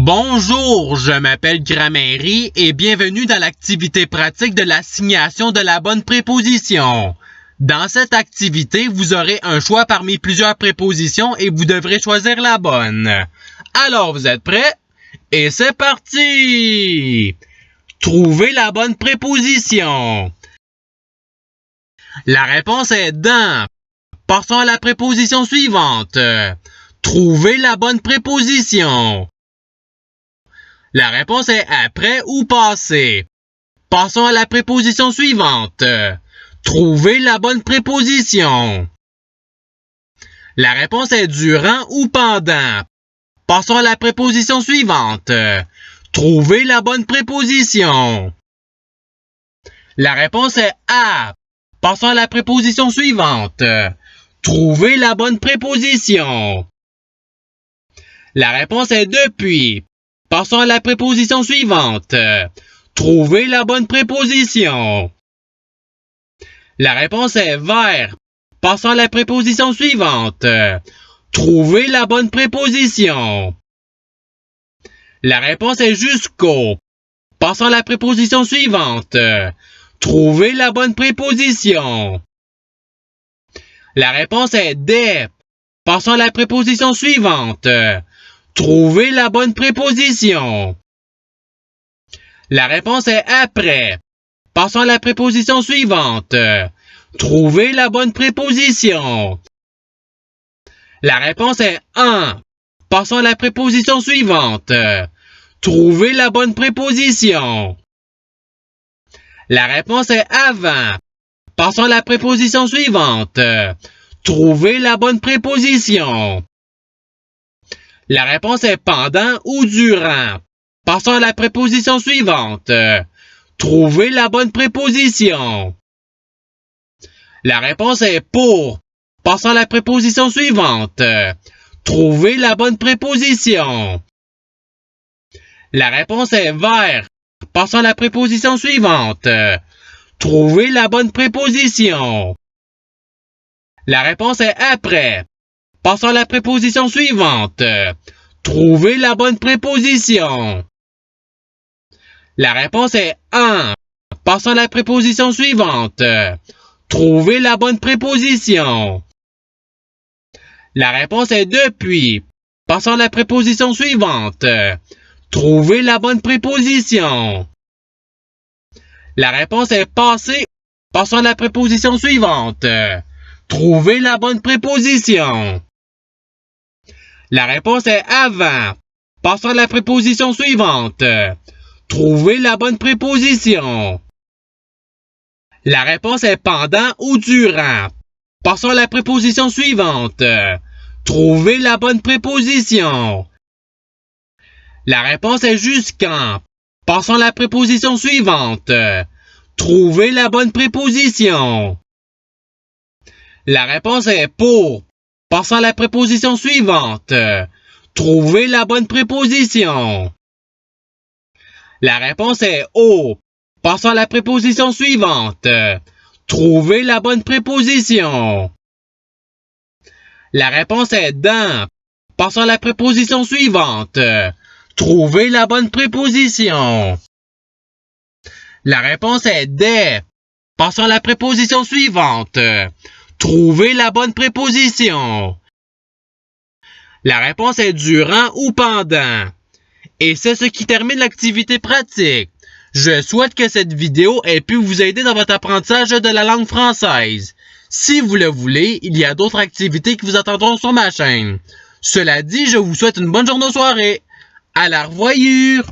Bonjour, je m'appelle Gramairie et bienvenue dans l'activité pratique de l'assignation de la bonne préposition. Dans cette activité, vous aurez un choix parmi plusieurs prépositions et vous devrez choisir la bonne. Alors, vous êtes prêts? Et c'est parti! Trouvez la bonne préposition. La réponse est dans. Passons à la préposition suivante. Trouvez la bonne préposition. La réponse est après ou passé. Passons à la préposition suivante. Trouvez la bonne préposition. La réponse est durant ou pendant. Passons à la préposition suivante. Trouvez la bonne préposition. La réponse est à. Passons à la préposition suivante. Trouvez la bonne préposition. La réponse est depuis. Passons à la préposition suivante. Trouvez la bonne préposition. La réponse est vers. Passons à la préposition suivante. Trouvez la bonne préposition. La réponse est jusqu'au. Passons à la préposition suivante. Trouvez la bonne préposition. La réponse est des. Passons à la préposition suivante. Trouvez la bonne préposition. La réponse est après. Passons à la préposition suivante. Trouvez la bonne préposition. La réponse est en. Passons à la préposition suivante. Trouvez la bonne préposition. La réponse est avant. Passons à la préposition suivante. Trouvez la bonne préposition. La réponse est pendant ou durant. Passons à la préposition suivante. Trouvez la bonne préposition. La réponse est pour. Passons à la préposition suivante. Trouvez la bonne préposition. La réponse est vers. Passons à la préposition suivante. Trouvez la bonne préposition. La réponse est après. Passons à la préposition suivante. Trouvez la bonne préposition. La réponse est en. Passons à la préposition suivante. Trouvez la bonne préposition. La réponse est depuis. Passons à la préposition suivante. Trouvez la bonne préposition. La réponse est passé. Passons à la préposition suivante. Trouvez la bonne préposition. La réponse est avant. Passons à la préposition suivante. Trouvez la bonne préposition. La réponse est pendant ou durant. Passons à la préposition suivante. Trouvez la bonne préposition. La réponse est jusqu'en. Passons à la préposition suivante. Trouvez la bonne préposition. La réponse est pour. Passons à la préposition suivante. Trouvez la bonne préposition. La réponse est au. Passons à la préposition suivante. Trouvez la bonne préposition. La réponse est dans. Passons à la préposition suivante. Trouvez la bonne préposition. La réponse est des. Passons à la préposition suivante. Trouvez la bonne préposition. La réponse est durant ou pendant. Et c'est ce qui termine l'activité pratique. Je souhaite que cette vidéo ait pu vous aider dans votre apprentissage de la langue française. Si vous le voulez, il y a d'autres activités qui vous attendront sur ma chaîne. Cela dit, je vous souhaite une bonne journée ou soirée. À la revoyure!